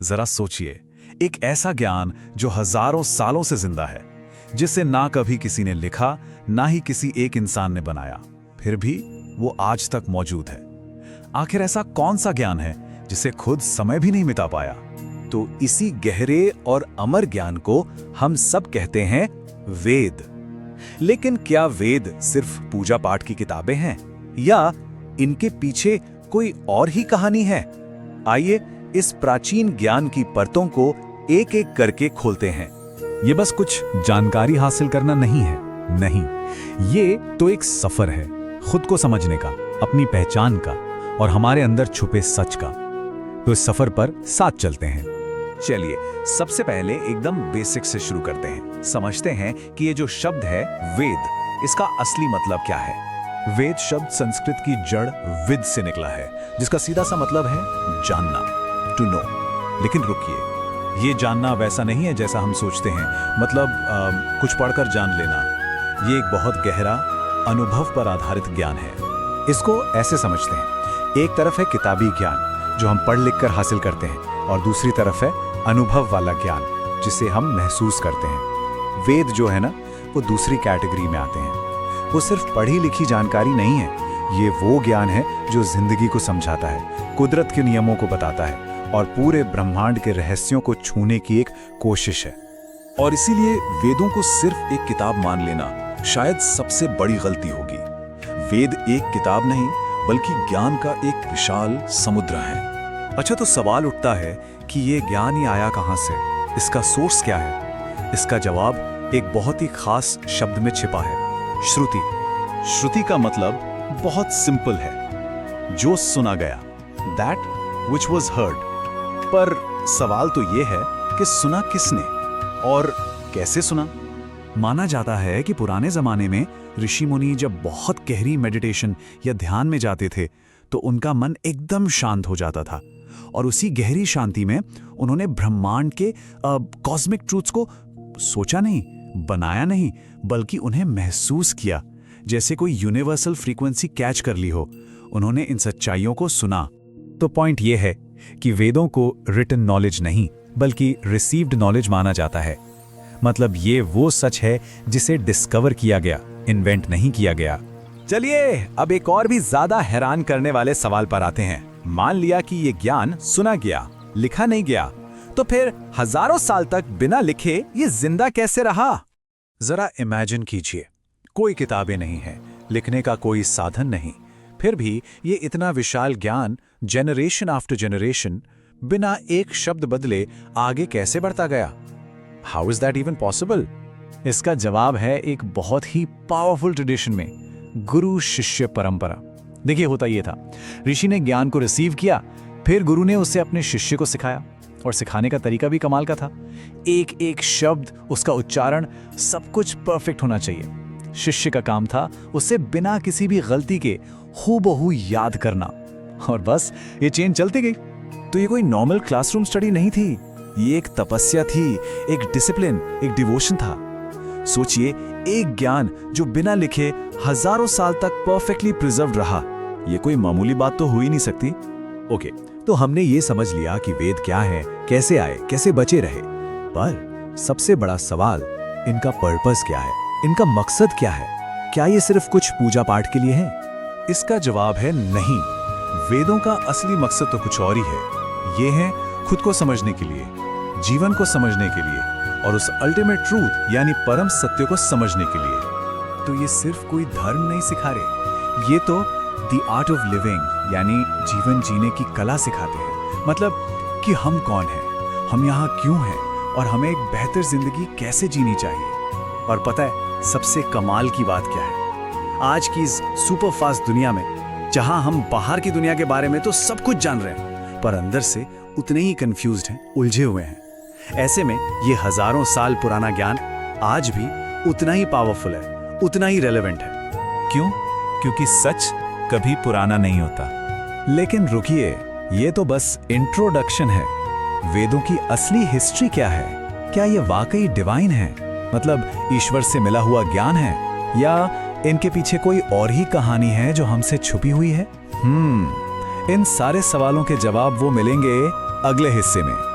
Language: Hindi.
जरा सोचिए, एक ऐसा ज्ञान जो हजारों सालों से जिंदा है, जिसे ना कभी किसी ने लिखा, ना ही किसी एक इंसान ने बनाया, फिर भी वो आज तक मौजूद है। आखिर ऐसा कौन सा ज्ञान है जिसे खुद समय भी नहीं मिटा पाया? तो इसी गहरे और अमर ज्ञान को हम सब कहते हैं वेद। लेकिन क्या वेद सिर्फ पूजा पाठ की किताबें हैं या इनके पीछे कोई और ही कहानी है? आइए इस प्राचीन ज्ञान की परतों को एक एक करके खोलते हैं। ये बस कुछ जानकारी हासिल करना नहीं है, नहीं, ये तो एक सफर है, खुद को समझने का, अपनी पहचान का और हमारे अंदर छुपे सच का। तो इस सफर पर साथ चलते हैं। चलिए सबसे पहले एकदम बेसिक से शुरू करते हैं। समझते हैं कि ये जो शब्द है वेद, इसका असली मतलब क्या है। वेद शब्द संस्कृत की जड़ विद से निकला है, जिसका सीधा सा मतलब है जानना, टू नो। लेकिन रुकिए, ये जानना वैसा नहीं है जैसा हम सोचते हैं, मतलब कुछ पढ़कर जान लेना। ये एक बहुत गहरा, अनुभव पर आधारित ज्ञान है। इसको ऐसे समझते हैं, एक तरफ है किताबी ज्ञान जो हम पढ़ लिख कर हासिल करते हैं, और दूसरी तरफ है अनुभव वाला ज्ञान जिसे हम महसूस करते हैं। वेद जो है ना, वो दूसरी कैटेगरी में आते हैं। वो सिर्फ पढ़ी लिखी जानकारी नहीं है, ये वो ज्ञान है जो जिंदगी को समझाता है, कुदरत के नियमों को बताता है और पूरे ब्रह्मांड के रहस्यों को छूने की एक कोशिश है। और इसीलिए वेदों को सिर्फ एक किताब मान लेना शायद सबसे बड़ी गलती होगी। वेद एक किताब नहीं, बल्कि ज्ञान का एक विशाल समुद्र है। अच्छा, तो सवाल उठता है कि ये ज्ञान ही आया कहां से? इसका सोर्स क्या है? इसका जवाब एक बहुत ही खास शब्द में छिपा है, श्रुति। श्रुति का मतलब बहुत सिंपल है, जो सुना गया, दैट विच वॉज हर्ड। पर सवाल तो ये है कि सुना किसने और कैसे सुना? माना जाता है कि पुराने जमाने में ऋषि मुनि जब बहुत गहरी मेडिटेशन या ध्यान में जाते थे तो उनका मन एकदम शांत हो जाता था, और उसी गहरी शांति में उन्होंने ब्रह्मांड के कॉस्मिक ट्रूथ्स को सोचा नहीं, बनाया नहीं, बल्कि उन्हें महसूस किया, जैसे कोई यूनिवर्सल फ्रीक्वेंसी कैच कर ली हो। उन्होंने इन सच्चाइयों को सुना। तो पॉइंट यह है कि वेदों को रिटन नॉलेज नहीं, बल्कि रिसीव्ड नॉलेज माना जाता है। मतलब ये वो सच है जिसे डिस्कवर किया गया, इन्वेंट नहीं किया गया। चलिए अब एक और भी ज्यादा हैरान करने वाले सवाल पर आते हैं। मान लिया कि ये ज्ञान सुना गया, लिखा नहीं गया, तो फिर हजारों साल तक बिना लिखे ये जिंदा कैसे रहा? जरा इमेजिन कीजिए, कोई किताबें नहीं है, लिखने का कोई साधन नहीं, फिर भी ये इतना विशाल ज्ञान जनरेशन आफ्टर जनरेशन बिना एक शब्द बदले आगे कैसे बढ़ता गया? How is that even possible? इसका जवाब है एक बहुत ही पावरफुल ट्रेडिशन में, गुरु शिष्य परंपरा। देखिए, होता ये था, ऋषि ने ज्ञान को रिसीव किया, फिर गुरु ने उसे अपने शिष्य को सिखाया, और सिखाने का तरीका भी कमाल का था। एक एक शब्द, उसका उच्चारण, सब कुछ परफेक्ट होना चाहिए। शिष्य का काम था उसे बिना किसी भी गलती के हूबहू याद करना, और बस ये चेन चलती गई। तो ये कोई नॉर्मल क्लासरूम स्टडी नहीं थी, ये एक तपस्या थी, एक डिसिप्लिन, एक डिवोशन था। सोचिए, एक ज्ञान जो बिना लिखे हजारों साल तक परफेक्टली प्रिजर्व्ड रहा, ये कोई मामूली बात तो हो ही नहीं सकती। ओके, तो हमने ये समझ लिया कि वेद क्या है, कैसे आए, कैसे बचे रहे, पर सबसे बड़ा सवाल, इनका पर्पस क्या है, इनका मकसद क्या है? क्या ये सिर्फ कुछ पूजा पाठ के लिए है? इसका जवाब है नहीं। वेदों का असली मकसद तो कुछ और ही है। ये है खुद को समझने के लिए, जीवन को समझने के लिए, और उस अल्टीमेट ट्रूथ यानी परम सत्य को समझने के लिए। तो ये सिर्फ कोई धर्म नहीं सिखा रहे, ये तो द आर्ट ऑफ लिविंग यानी जीवन जीने की कला सिखाते हैं। मतलब कि हम कौन हैं, हम यहाँ क्यों हैं, और हमें एक बेहतर जिंदगी कैसे जीनी चाहिए। और पता है सबसे कमाल की बात क्या है? आज की इस सुपर फास्ट दुनिया में, जहां हम बाहर की दुनिया के बारे में तो सब कुछ जान रहे हैं, पर अंदर से उतने ही कंफ्यूज्ड हैं, उलझे हुए हैं। ऐसे में ये हजारों साल पुराना ज्ञान आज भी उतना ही पावरफुल है, उतना ही रेलेवेंट है। क्यों? क्योंकि सच कभी पुराना नहीं होता। लेकिन रुकिए, ये तो बस इंट्रोडक्शन है। वेदों की असली हिस्ट्री क्या है? क्या ये वाकई डिवाइन है, मतलब ईश्वर से मिला हुआ ज्ञान है, या इनके पीछे कोई और ही कहानी है जो हमसे छुपी हुई है? इन सारे सवालों के जवाब वो मिलेंगे अगले हिस्से में।